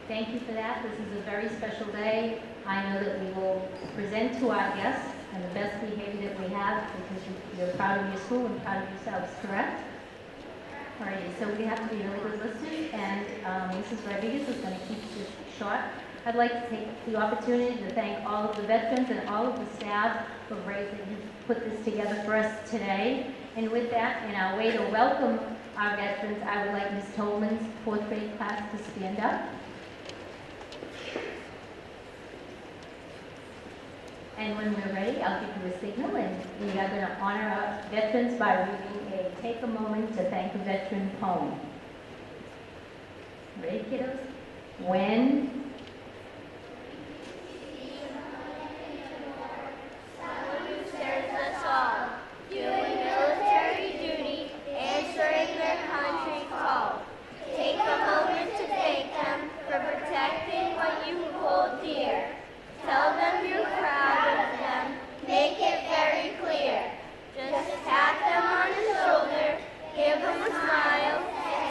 Thank you for that. This is a very special day. I know that we will present to our guests and the best behavior that we have because you're proud of your school and proud of yourselves, correct? All right, so we have to be really good listeners, and Mrs. Rodriguez is going to keep this short. I'd like to take the opportunity to thank all of the veterans and all of the staff for that you put this together for us today. And with that, in our way to welcome our veterans, I would like Ms. Tolman's 4th grade class to stand up. And when we're ready, I'll give you a signal, and we are going to honor our veterans by reading a Take a Moment to Thank a Veteran poem. Ready, kiddos? When someone who serves us all, doing military duty, answering their country call, take a moment to thank them for protecting what you hold dear. Tell them you're proud of them, make it very clear. Just tap them on the shoulder, give them a smile,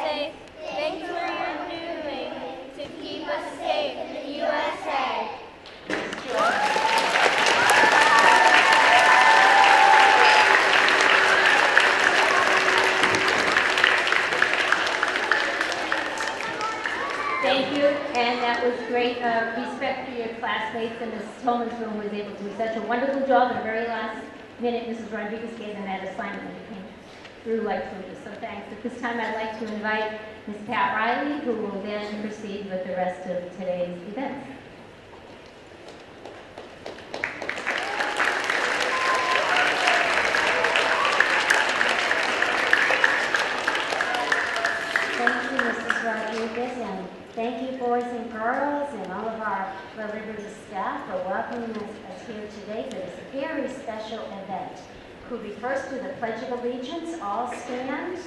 say, thanks for your doing to keep us safe in the USA. Thank you, and that was great respect for your classmates, and Mrs. Tolman's room was able to do such a wonderful job. At the very last minute, Mrs. Rodriguez gave them that assignment and it came through like fruit. So thanks. At this time, I'd like to invite Ms. Pat Riley, who will then proceed with the rest of today's events. Thank you, Mrs. Rodriguez, and thank you, boys and girls, and all of our Laliberte staff for welcoming us here today for this very special event. Could we first do the Pledge of Allegiance? All stand.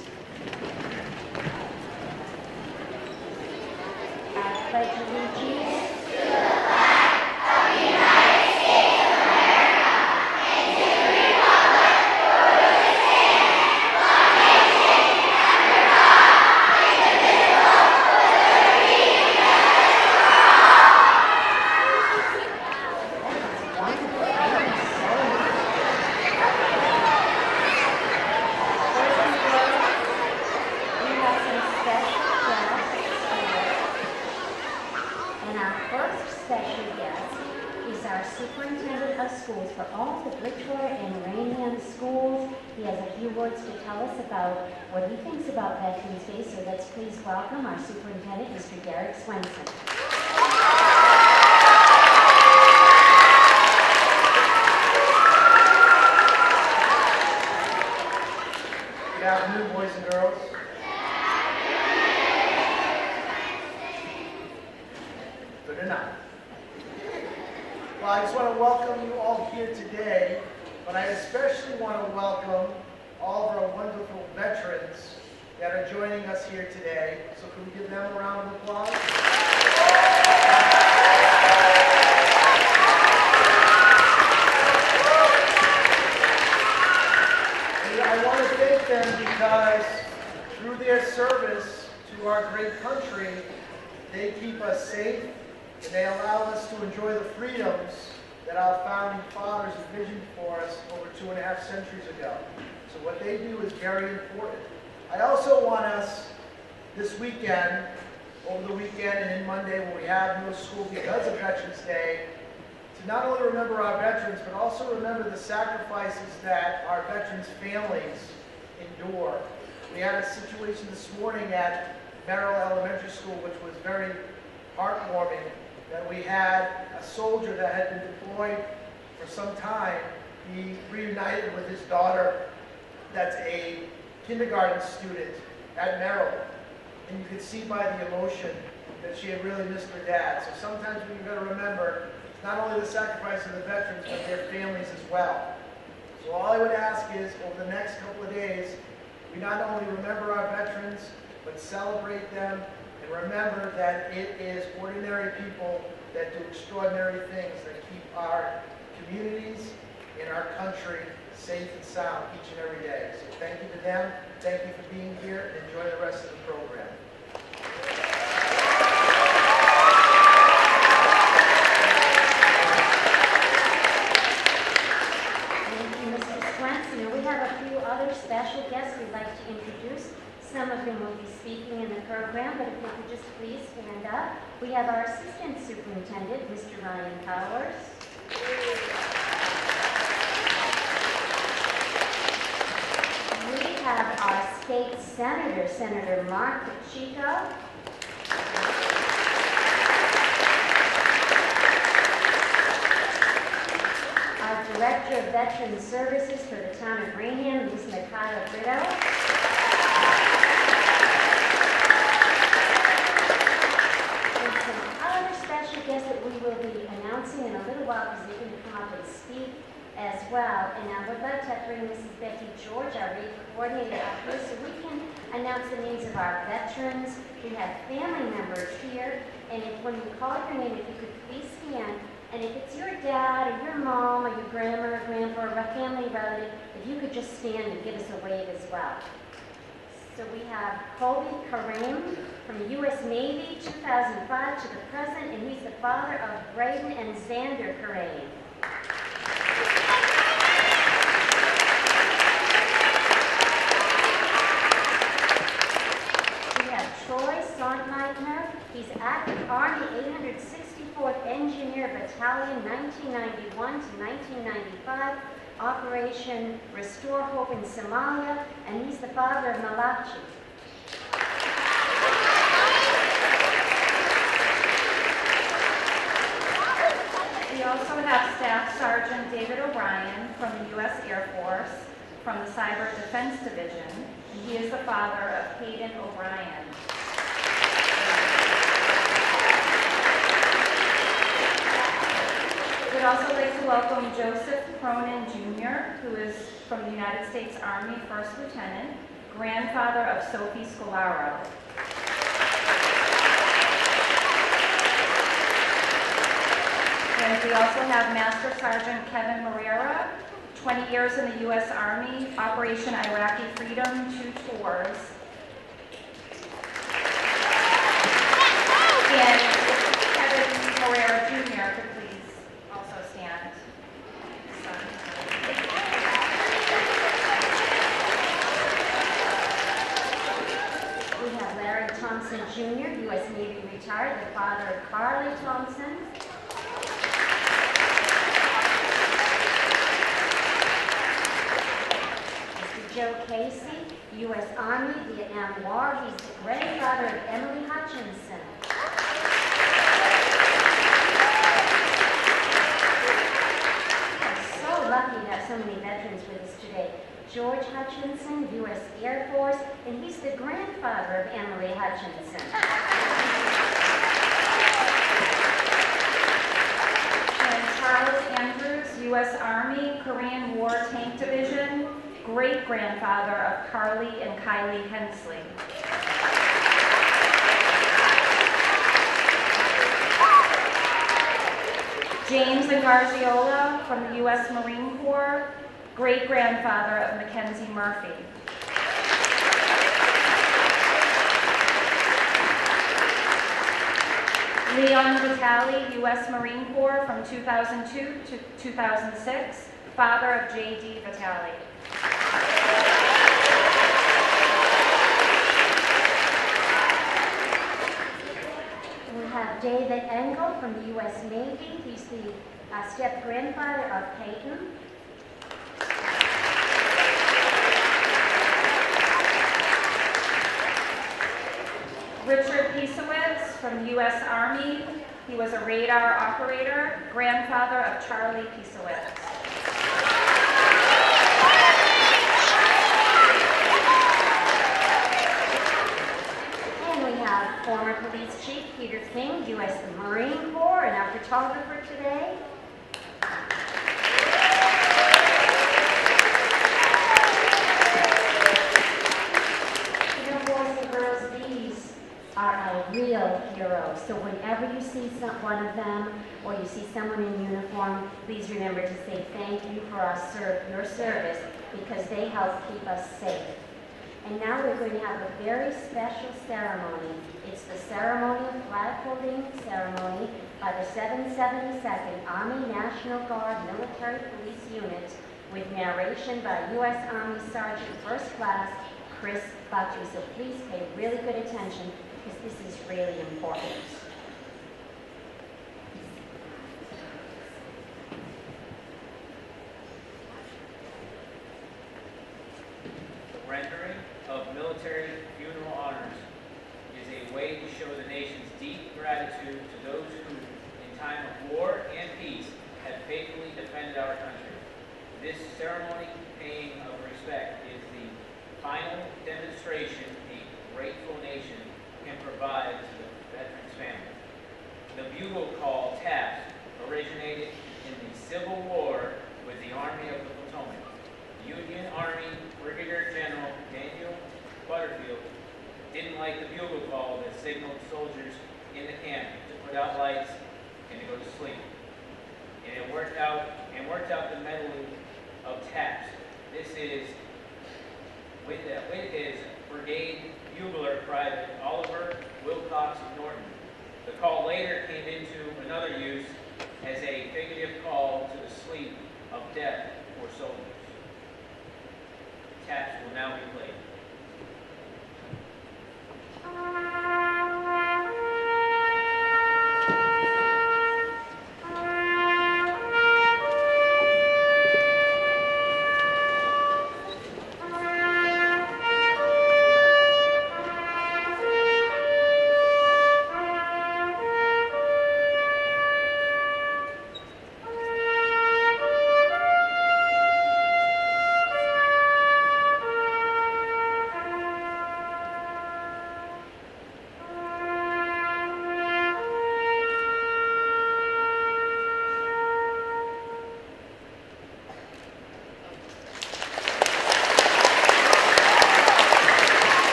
I pledge allegiance to the flag of the United States of America and to the republic for which it stands, one nation, under God, indivisible, with liberty and justice for all. We have some special guests here. And our first special guest is our superintendent of schools for all the Bridgewater and Raynham schools. He has a few words to tell us about what he thinks about Veterans Day, so let's please welcome our superintendent, Mr. Derek Swenson. Good afternoon, boys and girls. Good enough. Well, I just want to welcome you all here today, but I especially want to welcome all of our wonderful veterans that are joining us here today. So can we give them a round of applause? And I want to thank them because through their service to our great country, they keep us safe and they allow us to enjoy the freedoms that our founding fathers envisioned for us over 2.5 centuries ago. So what they do is very important. I also want us this weekend, over the weekend and in Monday when we have no school because of Veterans Day, to not only remember our veterans, but also remember the sacrifices that our veterans' families endure. We had a situation this morning at Merrill Elementary School, which was very heartwarming, that we had a soldier that had been deployed for some time. He reunited with his daughter that's a kindergarten student at Merrill. And you could see by the emotion that she had really missed her dad. So sometimes we've got to remember it's not only the sacrifice of the veterans, but their families as well. So all I would ask is, over the next couple of days, we not only remember our veterans, but celebrate them and remember that it is ordinary people that do extraordinary things that keep our communities and our country safe and sound each and every day. So thank you to them, thank you for being here, and enjoy the rest of the program. have a few other special guests we'd like to introduce. Some of them will be speaking in the program, but if we could just please stand up. We have our Assistant Superintendent, Mr. Ryan Powers. We have our State Senator, Senator Mark Pacheco. Our Director of Veteran Services for the town of Raynham, Ms. Mikayla Brito. And some other special guests that we will be announcing in a little while because they're going to come up and speak as well. And I would like to bring Mrs. Becky George, our radio coordinator, up here so we can announce the names of our veterans. We have family members here, and if when we call your name, if you could please stand. And if it's your dad or your mom or your grandma or grandpa or a family relative, if you could just stand and give us a wave as well. So we have Colby Kareem from the U.S. Navy, 2005 to the present, and he's the father of Braden and Xander Kareem. We have Troy Sontmeitner. He's active Army 864th Engineer Battalion, 1991 to 1995, Operation Restore Hope in Somalia, and he's the father of Malachi. We also have Staff Sergeant David O'Brien from the U.S. Air Force from the Cyber Defense Division, and he is the father of Hayden O'Brien. We'd also like to welcome Joseph Cronin Jr., who is from the United States Army First Lieutenant, grandfather of Sophie Scolaro. And we also have Master Sergeant Kevin Moreira, 20 years in the U.S. Army, Operation Iraqi Freedom, 2 tours. And Kevin Moreira Jr. could please also stand. We have Larry Thompson Jr., U.S. Navy retired, the father of Carly Thompson. Mr. Joe Casey, U.S. Army, Vietnam War. He's the grandfather of Emily Hutchinson. We're so lucky to have so many veterans with us today. George Hutchinson, U.S. Air Force, and he's the grandfather of Emily Hutchinson. And Charles Andrews, U.S. Army, Korean War Tank Division, great-grandfather of Carly and Kylie Hensley. James Gargiola from the U.S. Marine Corps, great-grandfather of Mackenzie Murphy. Leon Vitale, U.S. Marine Corps from 2002 to 2006, father of J.D. Vitale. We have David Engel from the U.S. Navy. He's the step-grandfather of Peyton. Richard Piesowitz from the U.S. Army. He was a radar operator, grandfather of Charlie Piesowitz. And we have former police chief Peter King, U.S. Marine Corps, and our photographer today. You know, boys and girls, these are our real heroes. So whenever you see one of them or you see someone in uniform, please remember to say thank you for your service because they help keep us safe. And now we're going to have a very special ceremony. It's the ceremonial flag holding ceremony by the 772nd Army National Guard Military Police Unit with narration by U.S. Army Sergeant First Class Chris Butchie. So please pay really good attention because this is really important. The rendering of military funeral honors is a way to show the nation's deep gratitude to those who, in time of war and peace, have faithfully defended our country. This ceremony paying of respect is the final demonstration a grateful nation can provide to the veteran's family. The bugle call taps originated in the Civil War with the Army of the Potomac. Union Army Brigadier General Daniel Butterfield didn't like the bugle call that signaled soldiers in the camp to put out lights and to go to sleep. And it worked out the medley of taps. This is with his brigade bugler, Private Oliver Wilcox Norton. The call later came into another use as a figurative call to the sleep of death for soldiers. Taps will now be played.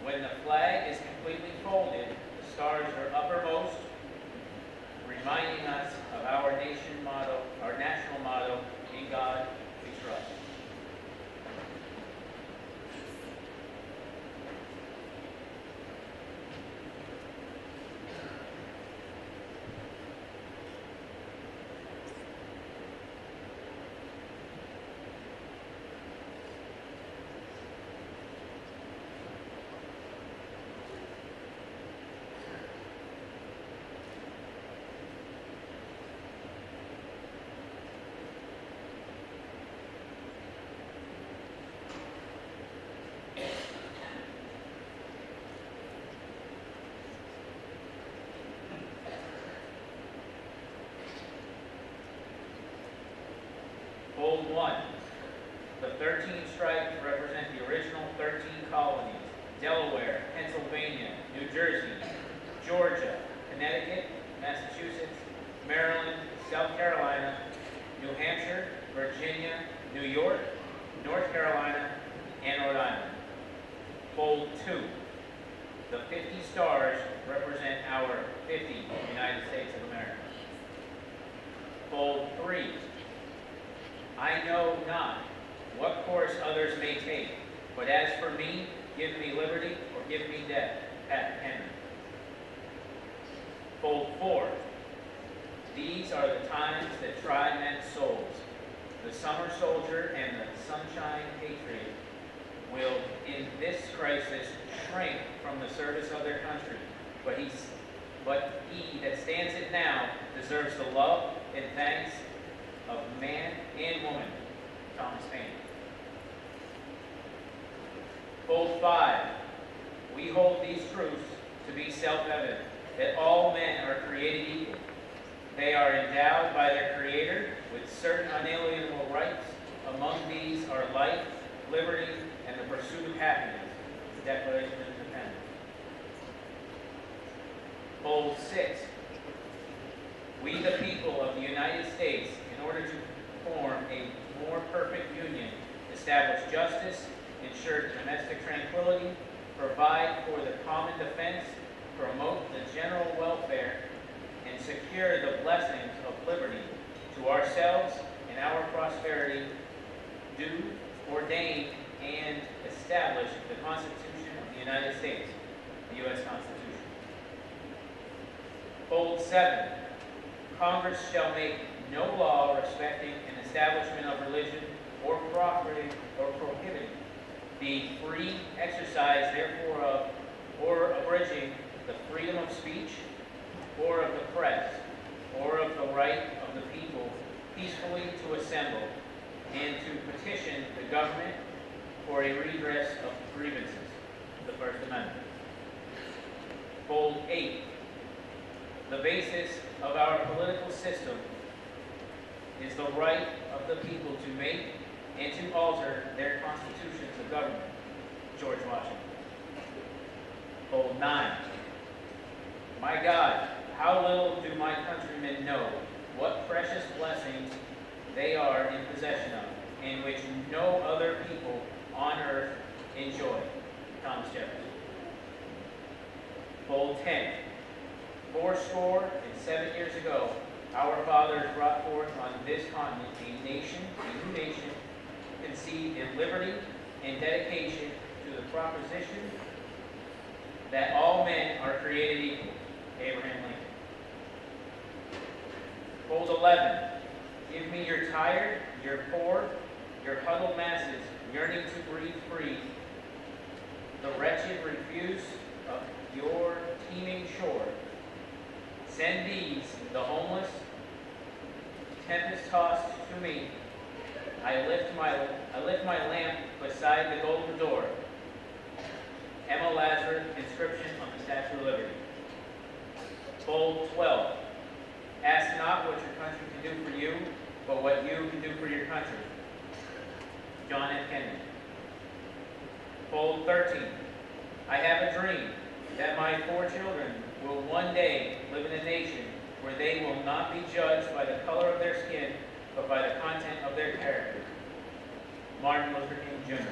When the flag is completely folded, the stars are uppermost, reminding us of our nation motto, our national motto, "In God We Trust." Fold 1. The 13 stripes represent the original 13 colonies: Delaware, Pennsylvania, New Jersey, Georgia, Connecticut, Massachusetts, Maryland, South Carolina, New Hampshire, Virginia, New York, North Carolina, and Rhode Island. Fold 2. The 50 stars represent our 50 United States of America. Fold 3. I know not what course others may take, but as for me, give me liberty or give me death. Pat Henry. Fold 4. These are the times that try men's souls. The summer soldier and the sunshine patriot will, in this crisis, shrink from the service of their country, but he that stands it now deserves the love and thanks of man and woman. Thomas Paine. Fold 5. We hold these truths to be self-evident, that all men are created equal. They are endowed by their Creator with certain unalienable rights. Among these are life, liberty, and the pursuit of happiness. The Declaration of Independence. Bold 6. We, the people of the United States, in order to form a more perfect union, establish justice, ensure domestic tranquility, provide for the common defense, promote the general welfare, and secure the blessings of liberty to ourselves and our prosperity, do, ordain, and establish the Constitution of the United States, the U.S. Constitution. Bold 7. Congress shall make no law respecting an establishment of religion or property or prohibiting the free exercise therefore of or abridging the freedom of speech or of the press or of the right of the people peacefully to assemble and to petition the government for a redress of grievances, the First Amendment. Bold 8. The basis of our political system is the right of the people to make and to alter their constitutions of government, George Washington. Bold 9. My God, how little do my countrymen know what precious blessings they are in possession of, and which no other people on earth enjoy, Thomas Jefferson. Bold 10. 87 years ago, our fathers brought forth on this continent a nation, a new nation, conceived in liberty and dedication to the proposition that all men are created equal, Abraham Lincoln. Bold 11. Give me your tired, your poor, your huddled masses yearning to breathe free. The wretched refuse of your teeming shore. Send these, the homeless, tempest-tossed to me. I lift my lamp beside the golden door. Emma Lazarus inscription on the Statue of Liberty. Bold 12. Ask not what your country can do for you, but what you can do for your country. John F. Kennedy. Bold 13. I have a dream that my 4 children will one day live in a nation where they will not be judged by the color of their skin, but by the content of their character. Martin Luther King, Jr.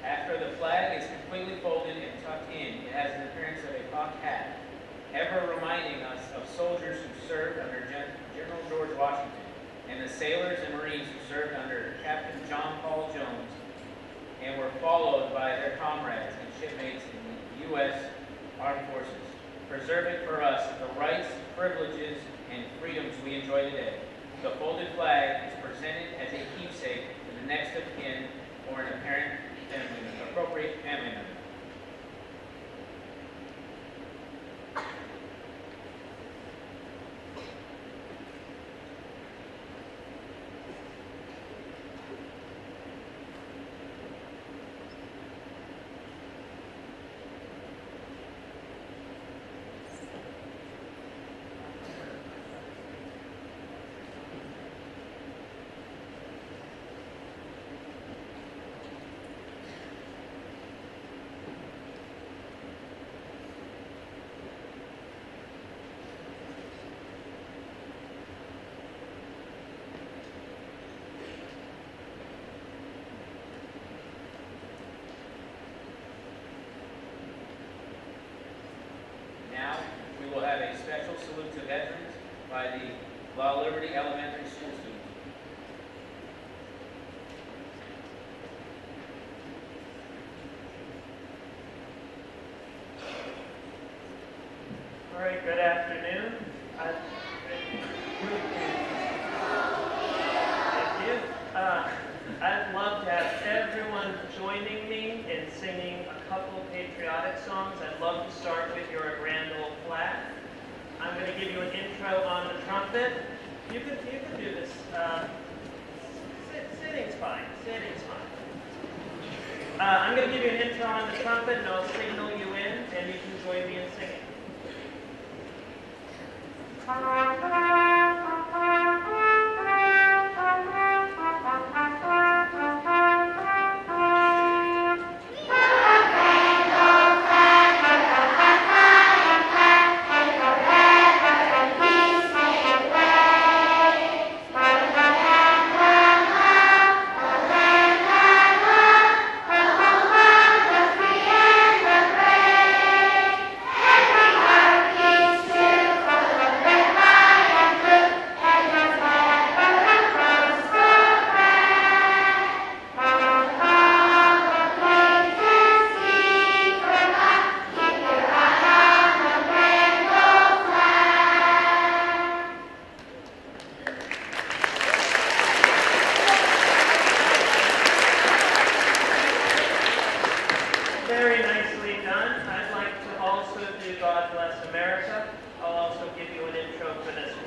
After the flag is completely folded and tucked in, it has an appearance of a cocked hat, ever reminding us of soldiers who served under General George Washington, and the sailors and Marines who served under Captain John Paul Jones, and were followed by their comrades and shipmates in the U.S. Armed Forces, preserving for us the rights, privileges, and freedoms we enjoy today. The folded flag is presented as a keepsake to the next of kin or an appropriate family member. Now, we will have a special salute to veterans by the Laliberte Elementary School students. All right, good afternoon. Thank you. I'd love to have everyone joining me in singing a couple patriotic songs. I'd love to start with your Grand Old Flag. I'm going to give you an intro on the trumpet. You can do this. Sitting's fine. Sitting's fine. I'm going to give you an intro on the trumpet, and I'll signal you in, and you can join me in singing. Very nicely done. I'd like to also do God Bless America. I'll also give you an intro for this one.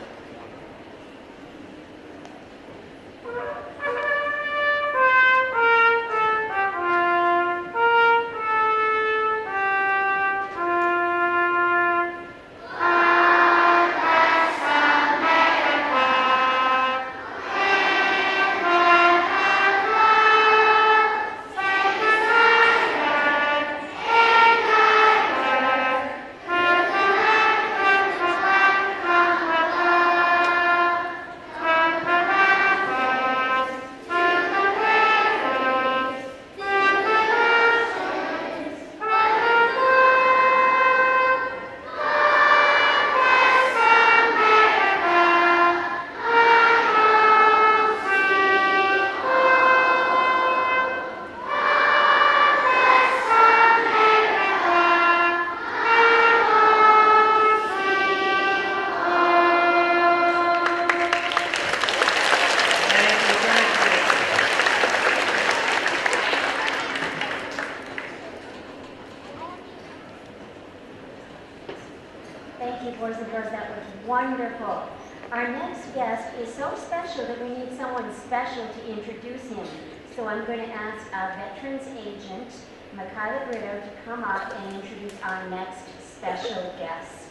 Thank you, boys and girls. That was wonderful. Our next guest is so special that we need someone special to introduce him. So I'm going to ask our veterans agent, Michaela Brito, to come up and introduce our next special guest.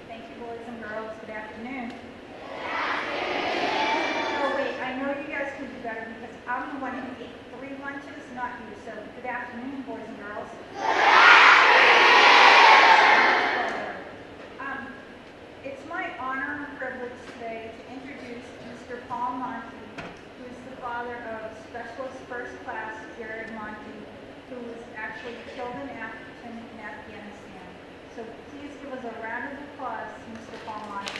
Thank you, boys and girls. Good afternoon. Oh, wait, I know you guys can do better because I'm the one who ate 3 lunches, not you. So good afternoon, boys and girls. It's my honor and privilege today to introduce Mr. Paul Monty, who is the father of Specialist First Class Jared Monty, who was actually killed in Afghanistan. So please give us a round of applause to Mr. Paul Monty.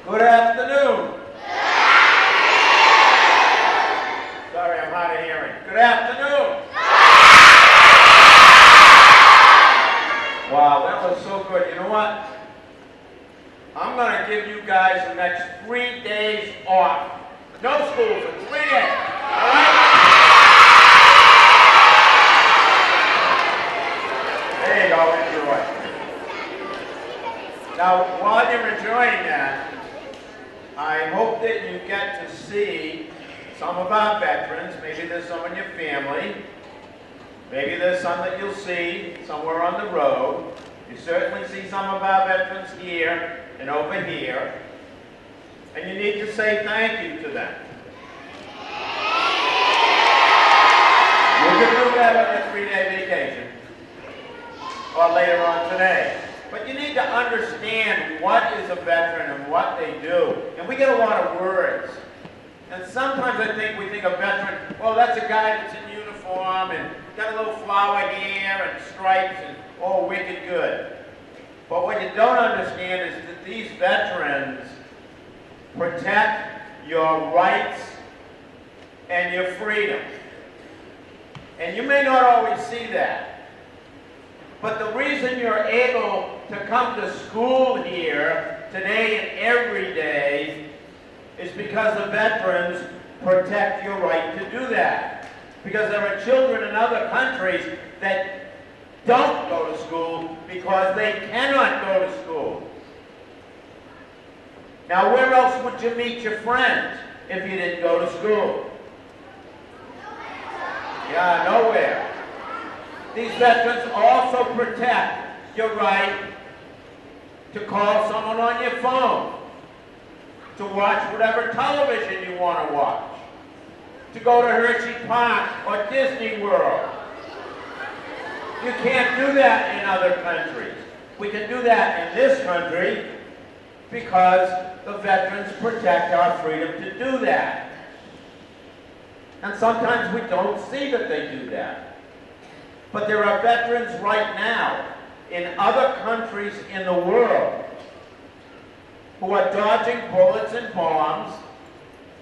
Good afternoon. Sorry, I'm hard of hearing. Good afternoon. Wow, that was so good. You know what? I'm going to give you guys the next 3 days off. No school for 3 days. All right? There you go. Enjoy. Now, while you're enjoying that, I hope that you get to see some of our veterans. Maybe there's some in your family. Maybe there's some that you'll see somewhere on the road. You certainly see some of our veterans here and over here. And you need to say thank you to them. You can do that on your 3-day vacation or later on today. But you need to understand what is a veteran and what they do. And we get a lot of words. And sometimes I think we think a veteran, well, that's a guy that's in uniform and got a little flower hair and stripes and all wicked good. But what you don't understand is that these veterans protect your rights and your freedom. And you may not always see that. But the reason you're able to come to school here today and every day is because the veterans protect your right to do that. Because there are children in other countries that don't go to school because they cannot go to school. Now, where else would you meet your friends if you didn't go to school? Yeah, nowhere. These veterans also protect your right to call someone on your phone, to watch whatever television you want to watch, to go to Hershey Park or Disney World. You can't do that in other countries. We can do that in this country because the veterans protect our freedom to do that. And sometimes we don't see that they do that. But there are veterans right now in other countries in the world who are dodging bullets and bombs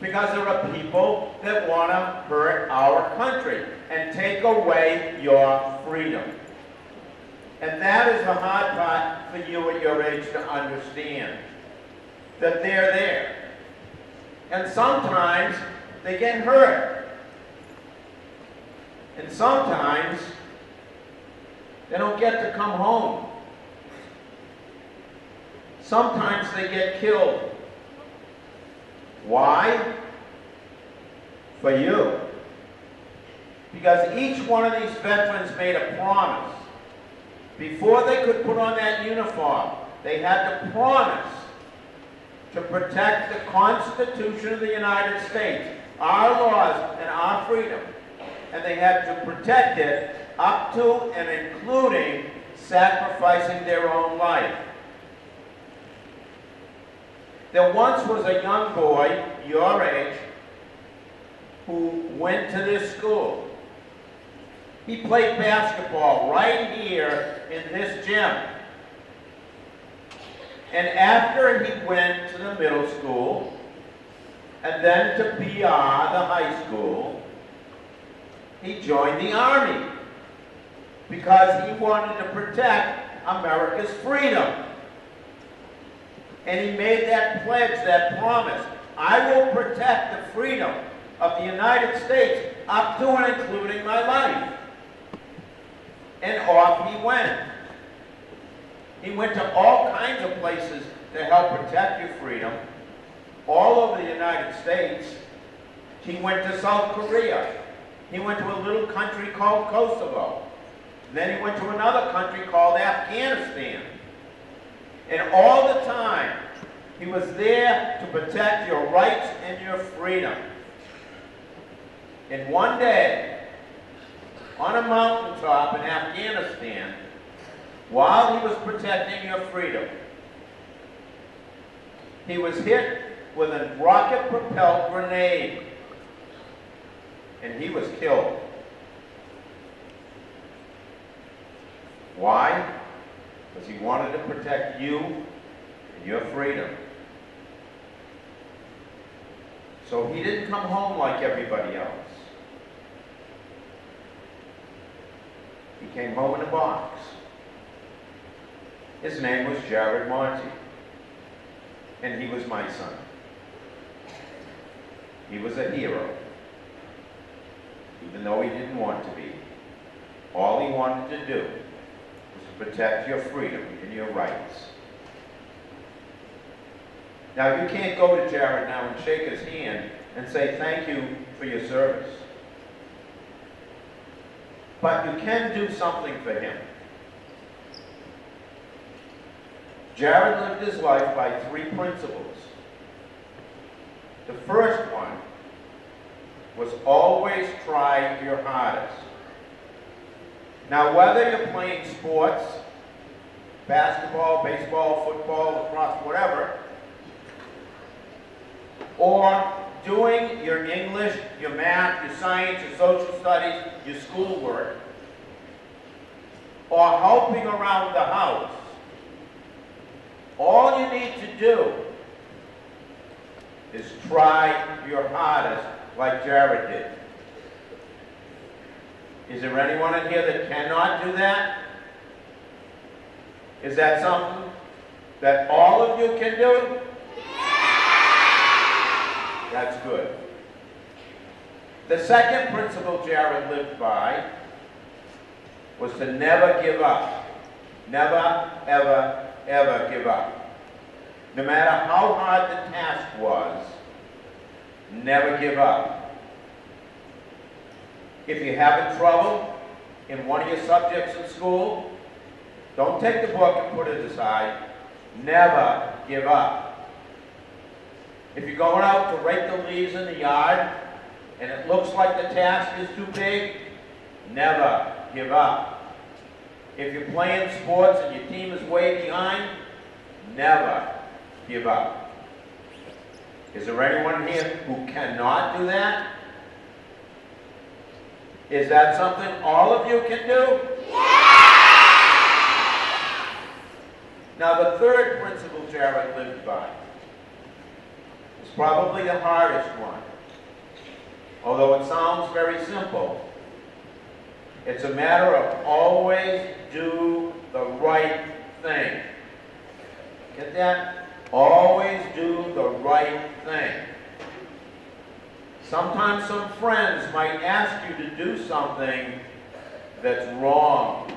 because there are people that want to hurt our country and take away your freedom. And that is the hard part for you at your age to understand, that they're there. And sometimes they get hurt. And sometimes they don't get to come home. Sometimes they get killed. Why? For you. Because each one of these veterans made a promise. Before they could put on that uniform, they had to promise to protect the Constitution of the United States, our laws and our freedom. And they had to protect it up to and including sacrificing their own life. There once was a young boy, your age, who went to this school. He played basketball right here in this gym. And after he went to the middle school, and then to PR, the high school, he joined the Army because he wanted to protect America's freedom. And he made that pledge, that promise. I will protect the freedom of the United States up to and including my life. And off he went. He went to all kinds of places to help protect your freedom, all over the United States. He went to South Korea. He went to a little country called Kosovo. Then he went to another country called Afghanistan. And all the time, he was there to protect your rights and your freedom. And one day, on a mountaintop in Afghanistan, while he was protecting your freedom, he was hit with a rocket-propelled grenade, and he was killed. Why? Because he wanted to protect you and your freedom. So he didn't come home like everybody else. He came home in a box. His name was Jared Monty, and he was my son. He was a hero, even though he didn't want to be. All he wanted to do was to protect your freedom and your rights. Now, you can't go to Jared now and shake his hand and say thank you for your service. But you can do something for him. Jared lived his life by 3 principles. The first one was always try your hardest. Now, whether you're playing sports, basketball, baseball, football, lacrosse, whatever, or doing your English, your math, your science, your social studies, your schoolwork, or helping around the house, all you need to do is try your hardest like Jared did. Is there anyone in here that cannot do that? Is that something that all of you can do? That's good. The second principle Jared lived by was to never give up. Never, ever, ever give up. No matter how hard the task was, never give up. If you're having trouble in one of your subjects in school, don't take the book and put it aside. Never give up. If you're going out to rake the leaves in the yard and it looks like the task is too big, never give up. If you're playing sports and your team is way behind, never give up. Is there anyone here who cannot do that? Is that something all of you can do? Now the third principle Jared lived by is probably the hardest one. Although it sounds very simple, it's a matter of always do the right thing. Get that? Always do the right thing. Sometimes some friends might ask you to do something that's wrong.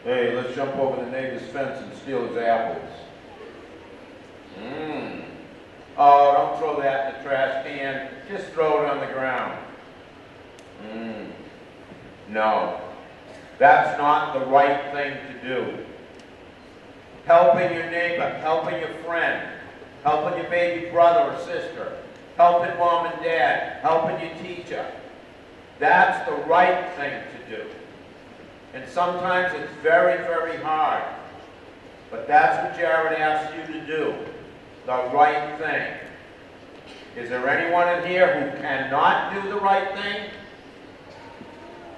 Hey, let's jump over the neighbor's fence and steal his apples. Oh, don't throw that in the trash can. Just throw it on the ground. No, that's not the right thing to do. Helping your neighbor, helping your friend, helping your baby brother or sister, helping mom and dad, helping your teacher. That's the right thing to do. And sometimes it's very, very hard. But that's what Jared asked you to do. The right thing. Is there anyone in here who cannot do the right thing?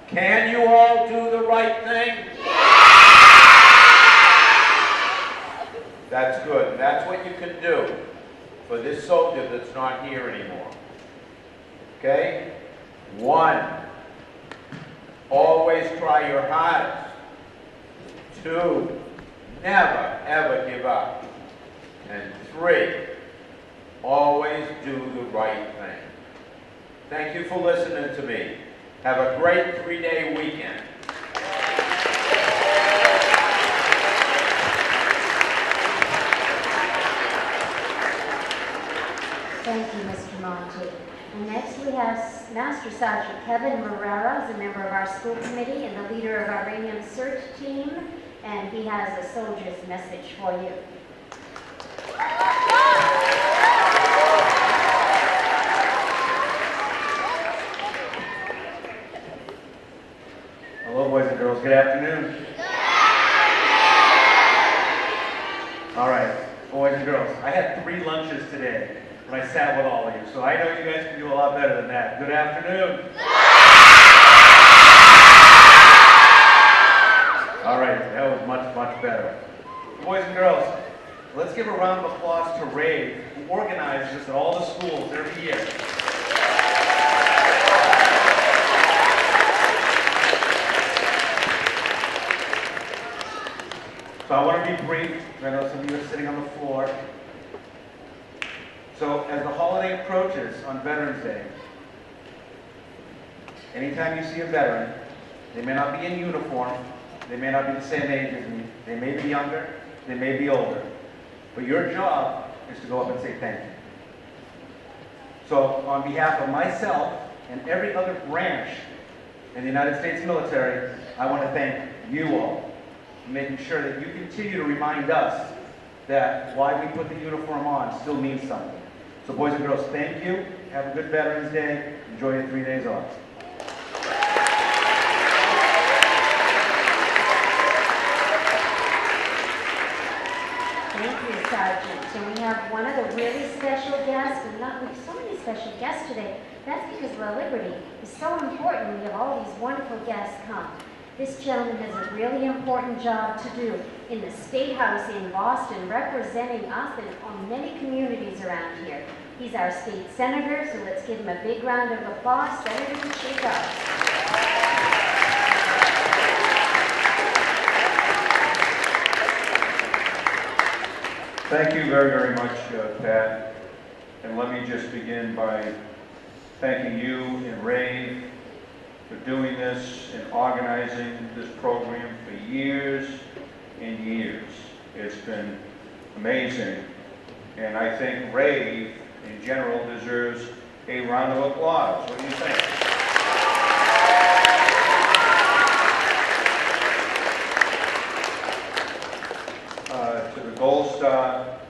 Can you all do the right thing? That's good. That's what you can do for this soldier that's not here anymore. Okay? 1, always try your hardest. 2, never, ever give up. And 3, always do the right thing. Thank you for listening to me. Have a great 3-day weekend. Thank you, Mr. Monty. And next we have Master Sergeant Kevin Marrera, as a member of our school committee and the leader of our Raynham search team, and he has a soldier's message for you. Hello, boys and girls. Good afternoon. All right, boys and girls. I had 3 lunches today when I sat with all of you, so I know you guys can do a lot better than that. Good afternoon. All right, that was much, much better. Boys and girls, let's give a round of applause to Ray, who organizes this at all the schools every year. So I want to be brief, because I know some of you are sitting on the floor. So as the holiday approaches on Veterans Day, anytime you see a veteran, they may not be in uniform, they may not be the same age as me, they may be younger, they may be older, but your job is to go up and say thank you. So on behalf of myself and every other branch in the United States military, I want to thank you all for making sure that you continue to remind us that why we put the uniform on still means something. So boys and girls, thank you. Have a good Veterans Day. Enjoy your 3 days off. Thank you, Sergeant. And we have one other really special guest, and we have so many special guests today. That's because Laliberte is so important. We have all these wonderful guests come. This gentleman has a really important job to do in the State House in Boston, representing us and on many communities around here. He's our state senator, so let's give him a big round of applause. Senator Copyrihgt. Thank you very, very much, Pat. And let me just begin by thanking you and Ray for doing this and organizing this program for years and years. It's been amazing. And I think Ray, in general, deserves a round of applause. What do you think? To the Gold Star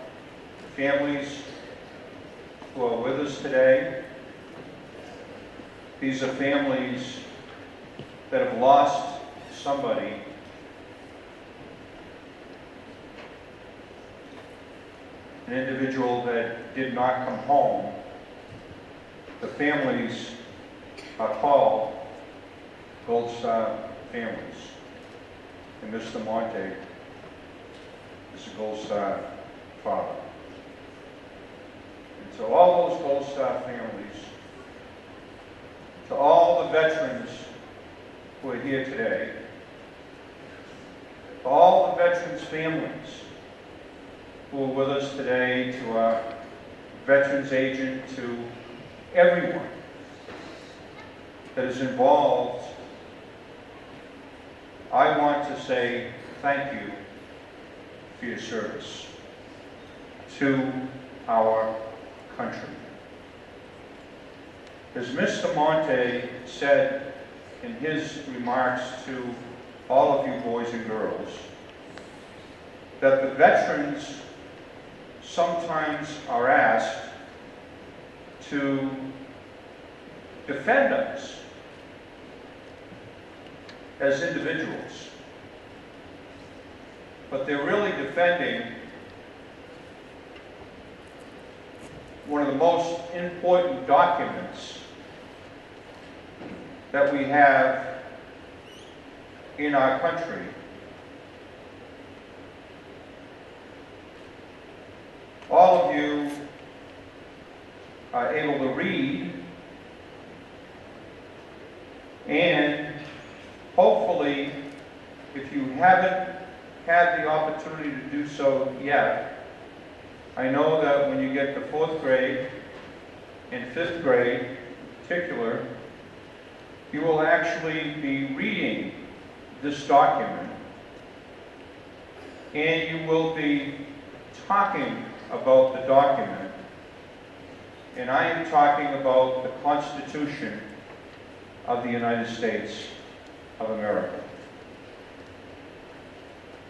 families who are with us today, these are families that have lost somebody an individual that did not come home. The families are called Gold Star families. And Mr. Monte is a Gold Star father. And to all those Gold Star families, to all the veterans who are here today, to all the veterans' families who are with us today, to our veterans agent, to everyone that is involved, I want to say thank you for your service to our country. As Mr. Monte said in his remarks to all of you boys and girls, that the veterans sometimes are asked to defend us as individuals, but they're really defending one of the most important documents that we have in our country. All of you are able to read, and hopefully, if you haven't had the opportunity to do so yet, I know that when you get to 4th grade and 5th grade in particular, you will actually be reading this document, and you will be talking about the document. And I am talking about the Constitution of the United States of America.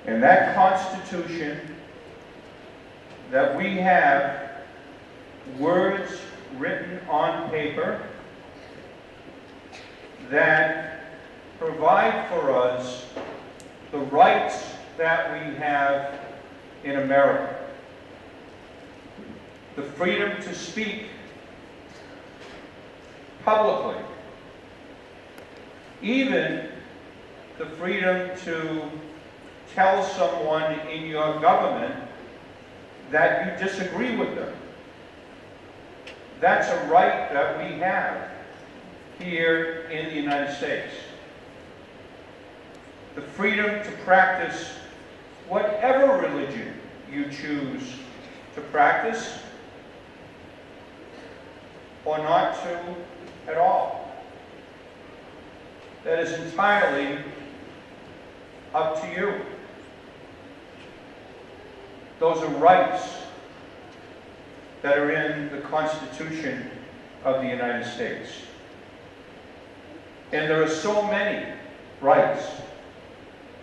And that Constitution that we have, words written on paper that provide for us the rights that we have in America. The freedom to speak publicly, even the freedom to tell someone in your government that you disagree with them. That's a right that we have here in the United States. The freedom to practice whatever religion you choose to practice or not to at all. That is entirely up to you. Those are rights that are in the Constitution of the United States. And there are so many rights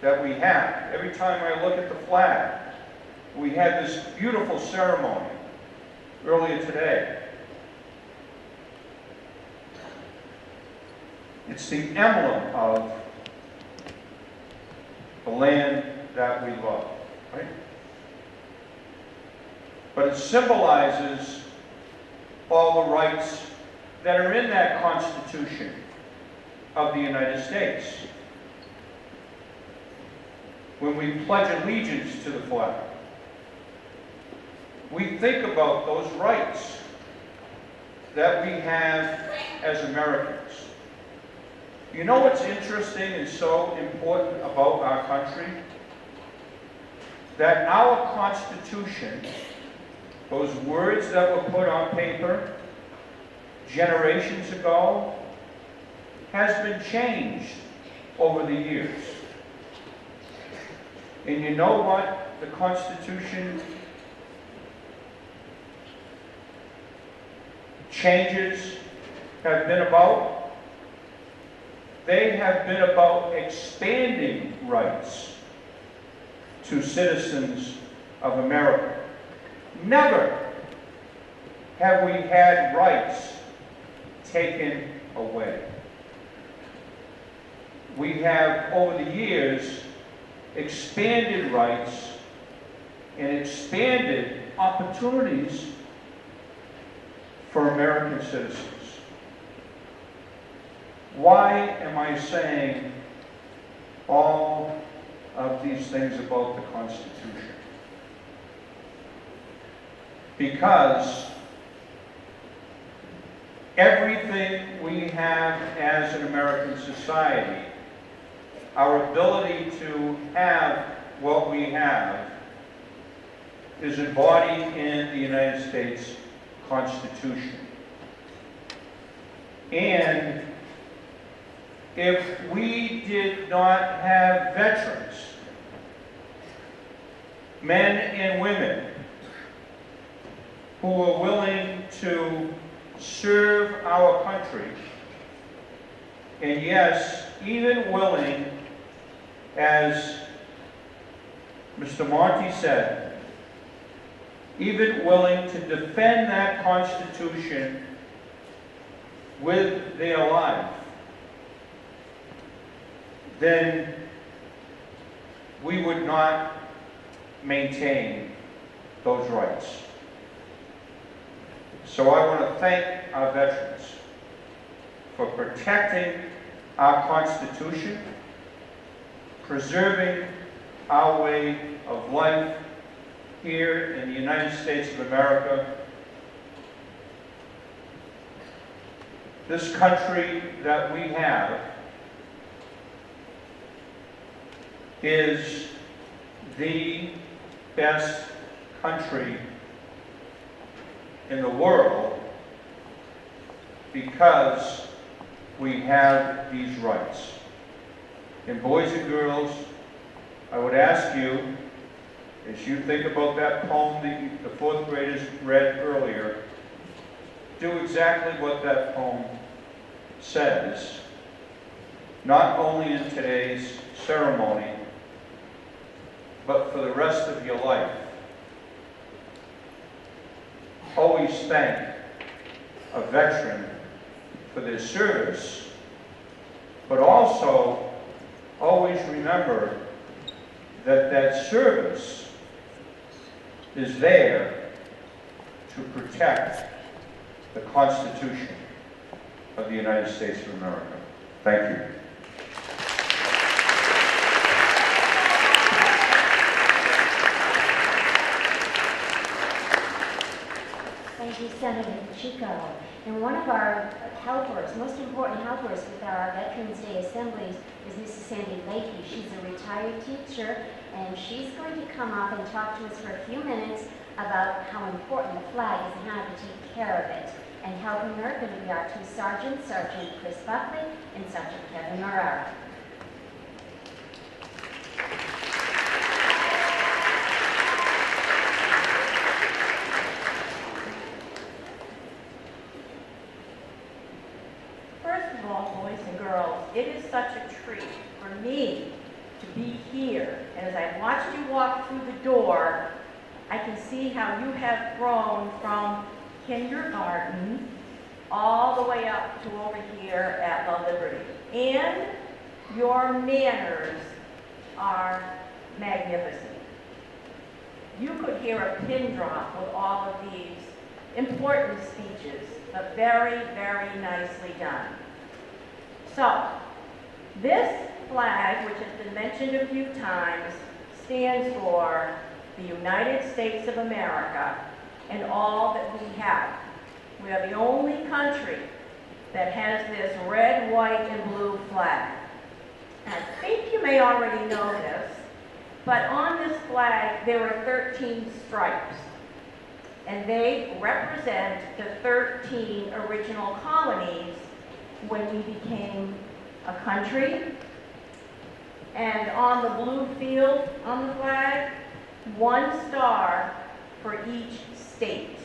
that we have. Every time I look at the flag, we had this beautiful ceremony earlier today. It's the emblem of the land that we love, right? But it symbolizes all the rights that are in that Constitution of the United States. When we pledge allegiance to the flag, we think about those rights that we have as Americans. You know what's interesting and so important about our country? that our Constitution, those words that were put on paper generations ago, has been changed over the years. And you know what the Constitution changes have been about? They have been about expanding rights to citizens of America. Never have we had rights taken away. We have, over the years, expanded rights and expanded opportunities for American citizens. Why am I saying all of these things about the Constitution? Because everything we have as an American society, our ability to have what we have, is embodied in the United States Constitution. And if we did not have veterans, men and women, who were willing to serve our country, and yes, even willing, as Mr. Monty said, even willing to defend that Constitution with their life, then we would not maintain those rights. So I want to thank our veterans for protecting our Constitution, preserving our way of life here in the United States of America. This country that we have is the best country in the world because we have these rights. And boys and girls, I would ask you, as you think about that poem that the fourth graders read earlier, do exactly what that poem says, not only in today's ceremony, but for the rest of your life. Always thank a veteran for their service, but also always remember that that service is there to protect the Constitution of the United States of America. Thank you. Thank you, Senator Chico. And one of our helpers, most important helpers with our Veterans Day assemblies is Mrs. Sandy Lakey. She's a retired teacher, and she's going to come up and talk to us for a few minutes about how important the flag is and how to take care of it. And helping her are going to be our two sergeants, Sergeant Chris Buckley and Sergeant Kevin Morara. It is such a treat for me to be here. And as I watched you walk through the door, I can see how you have grown from kindergarten all the way up to over here at Laliberte. And your manners are magnificent. You could hear a pin drop with all of these important speeches, but very, very nicely done. So, this flag, which has been mentioned a few times, stands for the United States of America and all that we have. We are the only country that has this red, white, and blue flag. And I think you may already know this, But on this flag, there are 13 stripes. And they represent the 13 original colonies when we became a country. And on the blue field on the flag, 1 star for each state.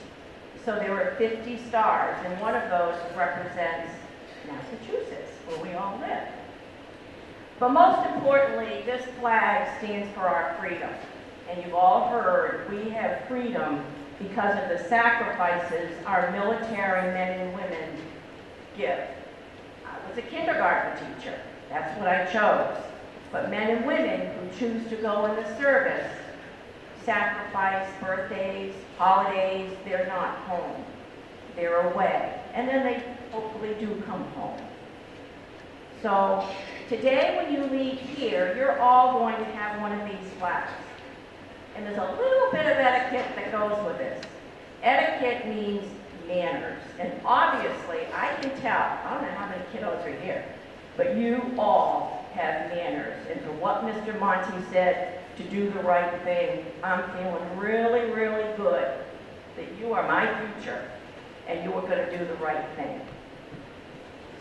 So there were 50 stars, and one of those represents Massachusetts, where we all live. But most importantly, this flag stands for our freedom. And you've all heard we have freedom because of the sacrifices our military men and women give. I was a kindergarten teacher. That's what I chose. But men and women who choose to go in the service sacrifice birthdays, holidays, they're not home. They're away. And then they hopefully do come home. So today when you leave here, you're all going to have one of these flags. And there's a little bit of etiquette that goes with this. Etiquette means manners. And obviously, I can tell, I don't know how many kiddos are here, but you all have manners. And for what Mr. Monty said, to do the right thing, I'm feeling really, really good that you are my future and you are going to do the right thing.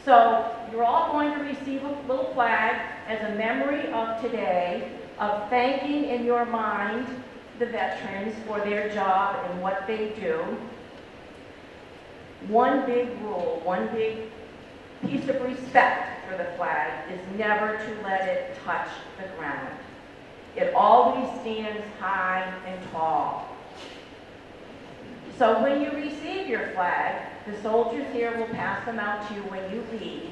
So you're all going to receive a little flag as a memory of today, of thanking in your mind the veterans for their job and what they do. One big rule, one big piece of respect for the flag is never to let it touch the ground. It always stands high and tall. So when you receive your flag, the soldiers here will pass them out to you when you leave.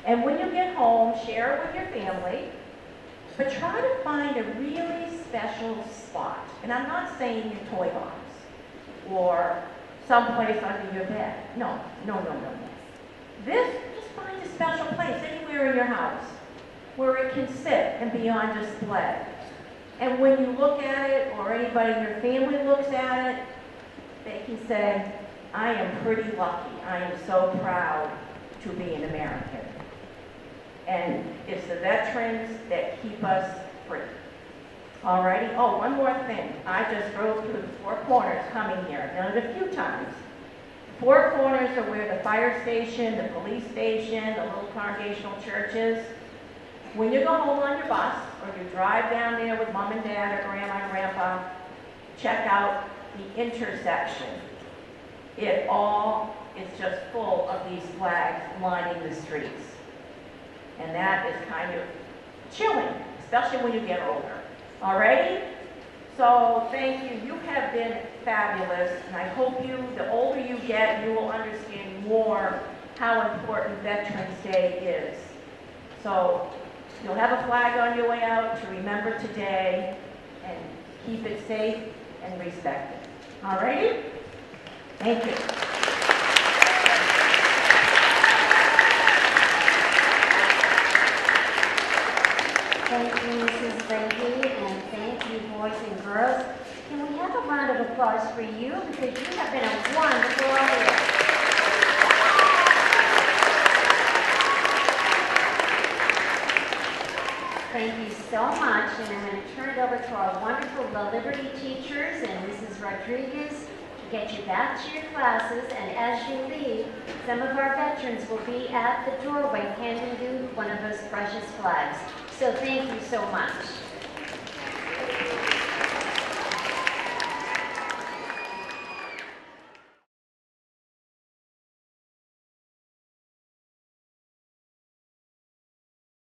And when you get home, share it with your family, but try to find a really special spot. And I'm not saying your toy box or someplace under your bed. No. This, just find a special place anywhere in your house where it can sit and be on display. And when you look at it, or anybody in your family looks at it, they can say, I am pretty lucky. I am so proud to be an American. And it's the veterans that keep us free. Alrighty, oh, one more thing. I just drove through the Four Corners coming here, done it a few times. The Four Corners are where the fire station, the police station, the little congregational churches. When you go home on your bus, or you drive down there with mom and dad, or grandma and grandpa, check out the intersection. It all is just full of these flags lining the streets. And that is kind of chilling, especially when you get older. Alrighty? So thank you. You have been fabulous, and I hope the older you get, you will understand more how important Veterans Day is. So you'll have a flag on your way out to remember today, and keep it safe and respect it. Alrighty? Thank you. Thank you, Mrs. Brady, and thank you, boys and girls. Can we have a round of applause for you, because you have been a wonderful audience. Thank you so much, and I'm going to turn it over to our wonderful Laliberte teachers and Mrs. Rodriguez to get you back to your classes, and as you leave, some of our veterans will be at the doorway handing you one of those precious flags. So thank you so much.